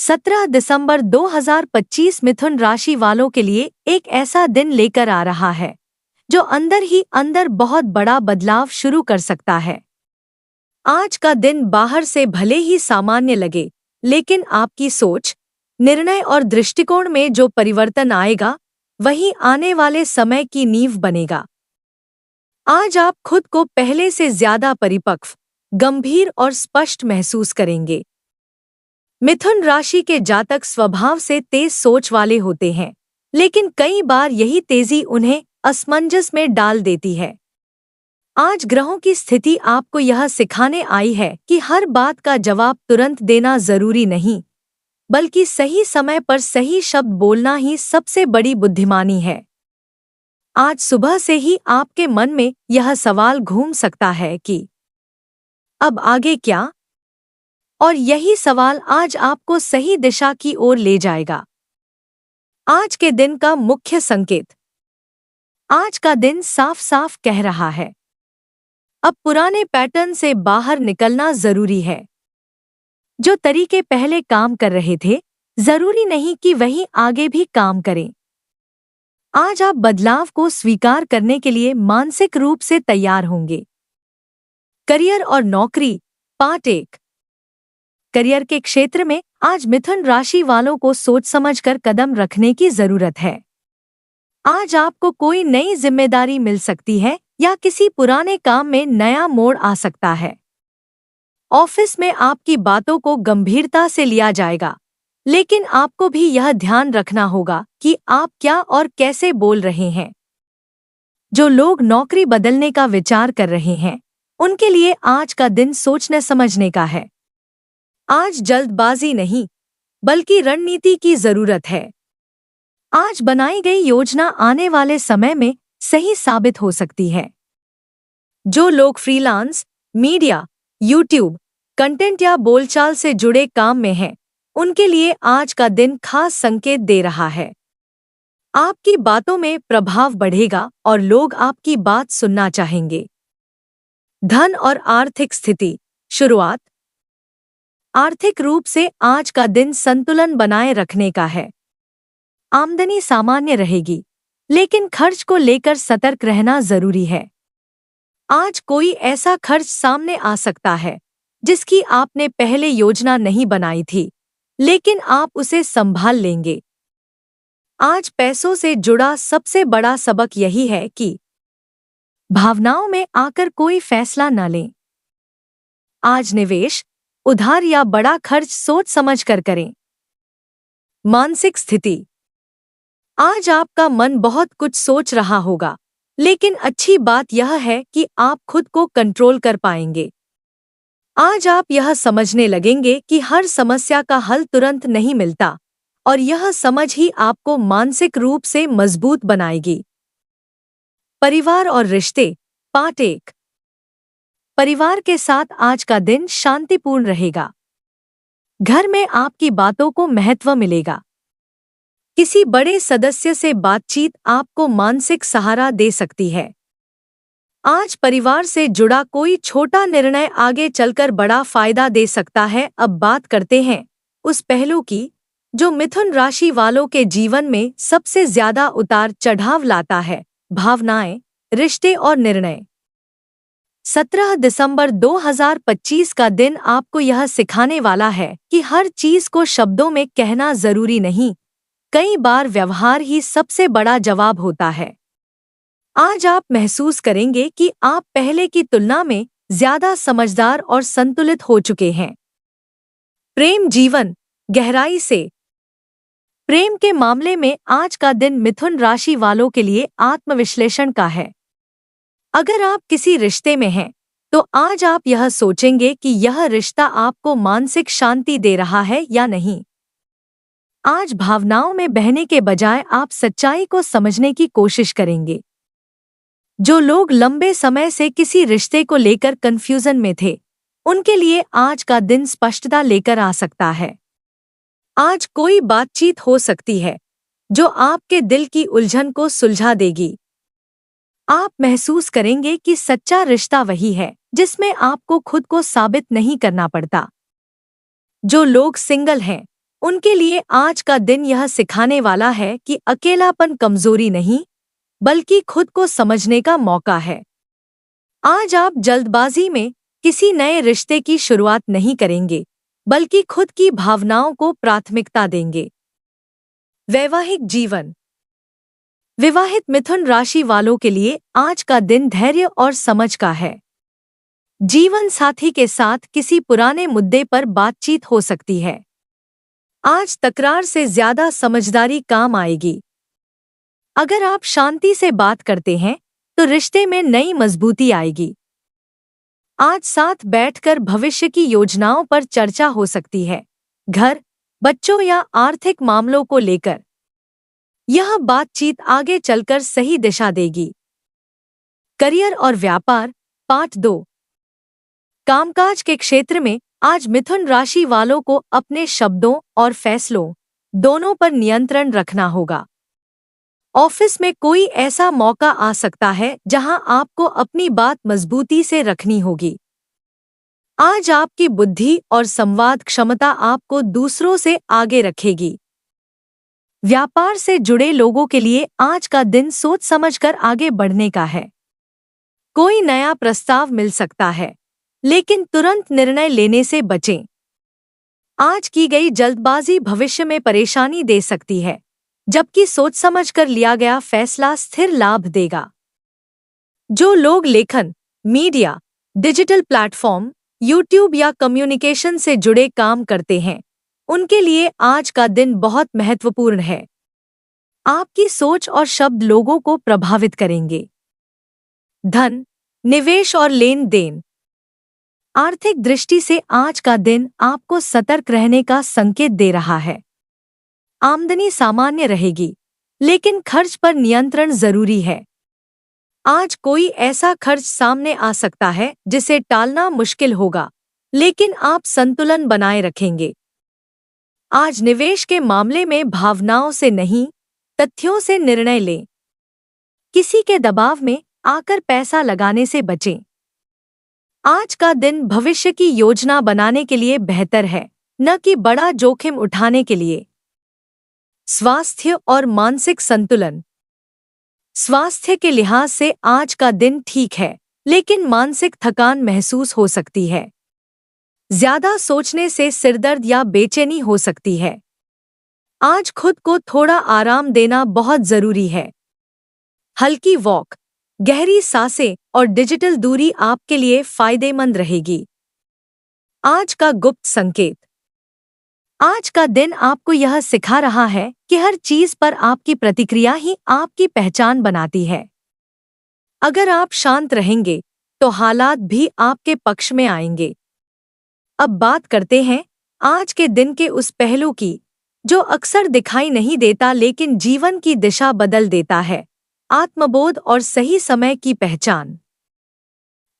17 दिसंबर 2025 मिथुन राशि वालों के लिए एक ऐसा दिन लेकर आ रहा है जो अंदर ही अंदर बहुत बड़ा बदलाव शुरू कर सकता है। आज का दिन बाहर से भले ही सामान्य लगे, लेकिन आपकी सोच, निर्णय और दृष्टिकोण में जो परिवर्तन आएगा, वही आने वाले समय की नींव बनेगा। आज आप खुद को पहले से ज्यादा परिपक्व, गंभीर और स्पष्ट महसूस करेंगे। मिथुन राशि के जातक स्वभाव से तेज सोच वाले होते हैं, लेकिन कई बार यही तेजी उन्हें असमंजस में डाल देती है। आज ग्रहों की स्थिति आपको यह सिखाने आई है कि हर बात का जवाब तुरंत देना जरूरी नहीं, बल्कि सही समय पर सही शब्द बोलना ही सबसे बड़ी बुद्धिमानी है। आज सुबह से ही आपके मन में यह सवाल घूम सकता है कि अब आगे क्या? और यही सवाल आज आपको सही दिशा की ओर ले जाएगा। आज के दिन का मुख्य संकेत। आज का दिन साफ साफ कह रहा है, अब पुराने पैटर्न से बाहर निकलना जरूरी है। जो तरीके पहले काम कर रहे थे, जरूरी नहीं कि वही आगे भी काम करें। आज आप बदलाव को स्वीकार करने के लिए मानसिक रूप से तैयार होंगे। करियर और नौकरी, पार्ट 1। करियर के क्षेत्र में आज मिथुन राशि वालों को सोच समझकर कदम रखने की जरूरत है। आज आपको कोई नई जिम्मेदारी मिल सकती है या किसी पुराने काम में नया मोड़ आ सकता है। ऑफिस में आपकी बातों को गंभीरता से लिया जाएगा, लेकिन आपको भी यह ध्यान रखना होगा कि आप क्या और कैसे बोल रहे हैं। जो लोग नौकरी बदलने का विचार कर रहे हैं, उनके लिए आज का दिन सोचने समझने का है। आज जल्दबाजी नहीं, बल्कि रणनीति की जरूरत है। आज बनाई गई योजना आने वाले समय में सही साबित हो सकती है। जो लोग फ्रीलांस, मीडिया, यूट्यूब, कंटेंट या बोलचाल से जुड़े काम में हैं, उनके लिए आज का दिन खास संकेत दे रहा है। आपकी बातों में प्रभाव बढ़ेगा और लोग आपकी बात सुनना चाहेंगे। धन और आर्थिक स्थिति। शुरुआत। आर्थिक रूप से आज का दिन संतुलन बनाए रखने का है। आमदनी सामान्य रहेगी, लेकिन खर्च को लेकर सतर्क रहना जरूरी है। आज कोई ऐसा खर्च सामने आ सकता है जिसकी आपने पहले योजना नहीं बनाई थी, लेकिन आप उसे संभाल लेंगे। आज पैसों से जुड़ा सबसे बड़ा सबक यही है कि भावनाओं में आकर कोई फैसला न लें। आज निवेश, उधार या बड़ा खर्च सोच समझ कर करें। मानसिक स्थिति। आज आपका मन बहुत कुछ सोच रहा होगा, लेकिन अच्छी बात यह है कि आप खुद को कंट्रोल कर पाएंगे। आज आप यह समझने लगेंगे कि हर समस्या का हल तुरंत नहीं मिलता, और यह समझ ही आपको मानसिक रूप से मजबूत बनाएगी। परिवार और रिश्ते, पार्ट 1। परिवार के साथ आज का दिन शांतिपूर्ण रहेगा। घर में आपकी बातों को महत्व मिलेगा। किसी बड़े सदस्य से बातचीत आपको मानसिक सहारा दे सकती है। आज परिवार से जुड़ा कोई छोटा निर्णय आगे चलकर बड़ा फायदा दे सकता है। अब बात करते हैं उस पहलू की जो मिथुन राशि वालों के जीवन में सबसे ज्यादा उतार चढ़ाव लाता है, भावनाएं, रिश्ते और निर्णय। 17 दिसंबर 2025 का दिन आपको यह सिखाने वाला है कि हर चीज को शब्दों में कहना जरूरी नहीं, कई बार व्यवहार ही सबसे बड़ा जवाब होता है। आज आप महसूस करेंगे कि आप पहले की तुलना में ज्यादा समझदार और संतुलित हो चुके हैं। प्रेम जीवन, गहराई से। प्रेम के मामले में आज का दिन मिथुन राशि वालों के लिए आत्मविश्लेषण का है। अगर आप किसी रिश्ते में हैं, तो आज आप यह सोचेंगे कि यह रिश्ता आपको मानसिक शांति दे रहा है या नहीं। आज भावनाओं में बहने के बजाय आप सच्चाई को समझने की कोशिश करेंगे। जो लोग लंबे समय से किसी रिश्ते को लेकर कंफ्यूजन में थे, उनके लिए आज का दिन स्पष्टता लेकर आ सकता है। आज कोई बातचीत हो सकती है जो आपके दिल की उलझन को सुलझा देगी। आप महसूस करेंगे कि सच्चा रिश्ता वही है जिसमें आपको खुद को साबित नहीं करना पड़ता। जो लोग सिंगल हैं, उनके लिए आज का दिन यह सिखाने वाला है कि अकेलापन कमजोरी नहीं, बल्कि खुद को समझने का मौका है। आज आप जल्दबाजी में किसी नए रिश्ते की शुरुआत नहीं करेंगे, बल्कि खुद की भावनाओं को प्राथमिकता देंगे। वैवाहिक जीवन। विवाहित मिथुन राशि वालों के लिए आज का दिन धैर्य और समझ का है। जीवन साथी के साथ किसी पुराने मुद्दे पर बातचीत हो सकती है। आज तकरार से ज्यादा समझदारी काम आएगी। अगर आप शांति से बात करते हैं तो रिश्ते में नई मजबूती आएगी। आज साथ बैठकर भविष्य की योजनाओं पर चर्चा हो सकती है, घर, बच्चों या आर्थिक मामलों को लेकर। यह बातचीत आगे चलकर सही दिशा देगी। करियर और व्यापार, पार्ट 2। कामकाज के क्षेत्र में आज मिथुन राशि वालों को अपने शब्दों और फैसलों दोनों पर नियंत्रण रखना होगा। ऑफिस में कोई ऐसा मौका आ सकता है जहां आपको अपनी बात मजबूती से रखनी होगी। आज आपकी बुद्धि और संवाद क्षमता आपको दूसरों से आगे रखेगी। व्यापार से जुड़े लोगों के लिए आज का दिन सोच समझकर आगे बढ़ने का है। कोई नया प्रस्ताव मिल सकता है, लेकिन तुरंत निर्णय लेने से बचें। आज की गई जल्दबाजी भविष्य में परेशानी दे सकती है, जबकि सोच समझकर लिया गया फैसला स्थिर लाभ देगा। जो लोग लेखन, मीडिया, डिजिटल प्लेटफॉर्म, यूट्यूब या कम्युनिकेशन से जुड़े काम करते हैं, उनके लिए आज का दिन बहुत महत्वपूर्ण है। आपकी सोच और शब्द लोगों को प्रभावित करेंगे। धन, निवेश और लेन देन। आर्थिक दृष्टि से आज का दिन आपको सतर्क रहने का संकेत दे रहा है। आमदनी सामान्य रहेगी, लेकिन खर्च पर नियंत्रण जरूरी है। आज कोई ऐसा खर्च सामने आ सकता है जिसे टालना मुश्किल होगा, लेकिन आप संतुलन बनाए रखेंगे। आज निवेश के मामले में भावनाओं से नहीं, तथ्यों से निर्णय लें। किसी के दबाव में आकर पैसा लगाने से बचें। आज का दिन भविष्य की योजना बनाने के लिए बेहतर है, न कि बड़ा जोखिम उठाने के लिए। स्वास्थ्य और मानसिक संतुलन। स्वास्थ्य के लिहाज से आज का दिन ठीक है, लेकिन मानसिक थकान महसूस हो सकती है। ज्यादा सोचने से सिरदर्द या बेचैनी हो सकती है। आज खुद को थोड़ा आराम देना बहुत जरूरी है। हल्की वॉक, गहरी सांसें और डिजिटल दूरी आपके लिए फायदेमंद रहेगी। आज का गुप्त संकेत। आज का दिन आपको यह सिखा रहा है कि हर चीज पर आपकी प्रतिक्रिया ही आपकी पहचान बनाती है। अगर आप शांत रहेंगे तो हालात भी आपके पक्ष में आएंगे। अब बात करते हैं आज के दिन के उस पहलू की जो अक्सर दिखाई नहीं देता लेकिन जीवन की दिशा बदल देता है, आत्मबोध और सही समय की पहचान।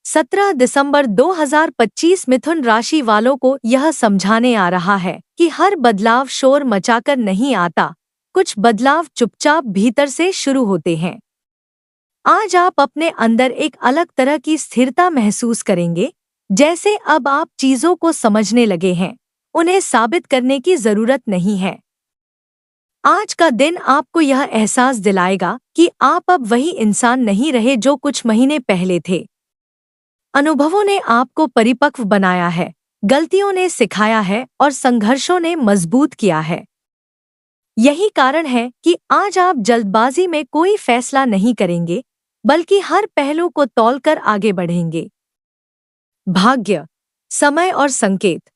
17 दिसंबर 2025 मिथुन राशि वालों को यह समझाने आ रहा है कि हर बदलाव शोर मचाकर नहीं आता, कुछ बदलाव चुपचाप भीतर से शुरू होते हैं। आज आप अपने अंदर एक अलग तरह की स्थिरता महसूस करेंगे, जैसे अब आप चीजों को समझने लगे हैं, उन्हें साबित करने की जरूरत नहीं है। आज का दिन आपको यह एहसास दिलाएगा कि आप अब वही इंसान नहीं रहे जो कुछ महीने पहले थे। अनुभवों ने आपको परिपक्व बनाया है, गलतियों ने सिखाया है और संघर्षों ने मजबूत किया है। यही कारण है कि आज आप जल्दबाजी में कोई फैसला नहीं करेंगे, बल्कि हर पहलू को तौलकर आगे बढ़ेंगे। भाग्य, समय और संकेत।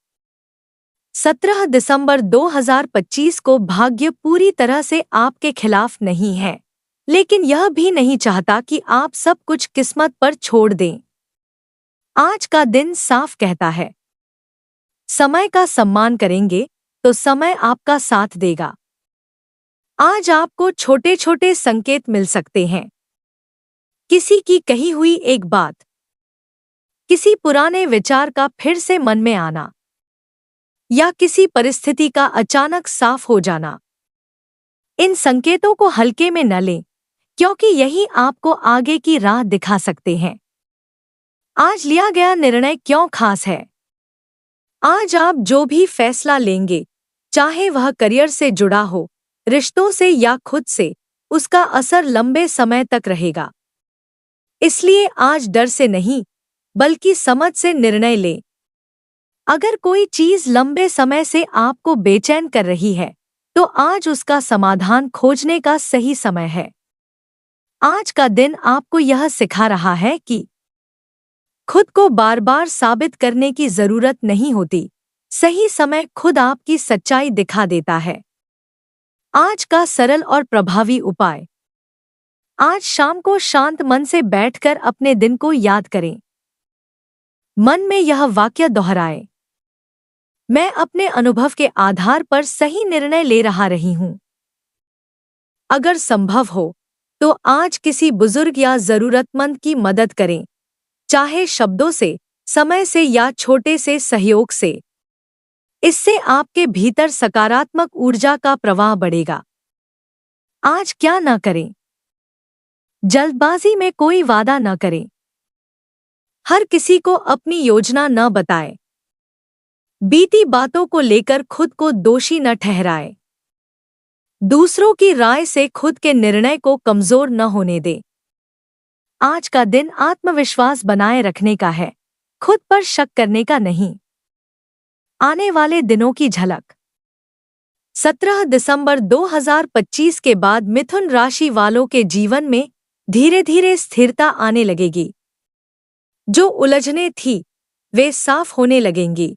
17 दिसंबर 2025 को भाग्य पूरी तरह से आपके खिलाफ नहीं है, लेकिन यह भी नहीं चाहता कि आप सब कुछ किस्मत पर छोड़ दें। आज का दिन साफ कहता है, समय का सम्मान करेंगे तो समय आपका साथ देगा। आज आपको छोटे छोटे संकेत मिल सकते हैं। किसी की कही हुई एक बात, किसी पुराने विचार का फिर से मन में आना, या किसी परिस्थिति का अचानक साफ हो जाना। इन संकेतों को हल्के में न लें, क्योंकि यही आपको आगे की राह दिखा सकते हैं। आज लिया गया निर्णय क्यों खास है? आज आप जो भी फैसला लेंगे, चाहे वह करियर से जुड़ा हो, रिश्तों से या खुद से, उसका असर लंबे समय तक रहेगा। इसलिए आज डर से नहीं, बल्कि समझ से निर्णय लें। अगर कोई चीज लंबे समय से आपको बेचैन कर रही है, तो आज उसका समाधान खोजने का सही समय है। आज का दिन आपको यह सिखा रहा है कि खुद को बार बार साबित करने की जरूरत नहीं होती। सही समय खुद आपकी सच्चाई दिखा देता है। आज का सरल और प्रभावी उपाय। आज शाम को शांत मन से बैठकर अपने दिन को याद करें। मन में यह वाक्य दोहराएं, मैं अपने अनुभव के आधार पर सही निर्णय ले रही हूं। अगर संभव हो तो आज किसी बुजुर्ग या जरूरतमंद की मदद करें, चाहे शब्दों से, समय से या छोटे से सहयोग से। इससे आपके भीतर सकारात्मक ऊर्जा का प्रवाह बढ़ेगा। आज क्या न करें? जल्दबाजी में कोई वादा न करें। हर किसी को अपनी योजना न बताएं। बीती बातों को लेकर खुद को दोषी न ठहराएं। दूसरों की राय से खुद के निर्णय को कमजोर न होने दें। आज का दिन आत्मविश्वास बनाए रखने का है, खुद पर शक करने का नहीं। आने वाले दिनों की झलक। 17 दिसंबर 2025 के बाद मिथुन राशि वालों के जीवन में धीरे धीरे स्थिरता आने लगेगी। जो उलझनें थी, वे साफ होने लगेंगी।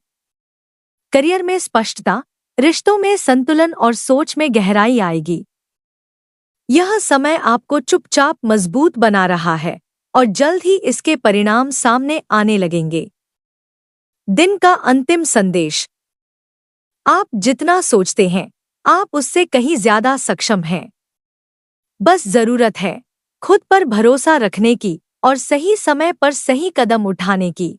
करियर में स्पष्टता, रिश्तों में संतुलन और सोच में गहराई आएगी। यह समय आपको चुपचाप मजबूत बना रहा है और जल्द ही इसके परिणाम सामने आने लगेंगे। दिन का अंतिम संदेश। आप जितना सोचते हैं, आप उससे कहीं ज्यादा सक्षम हैं। बस जरूरत है खुद पर भरोसा रखने की और सही समय पर सही कदम उठाने की।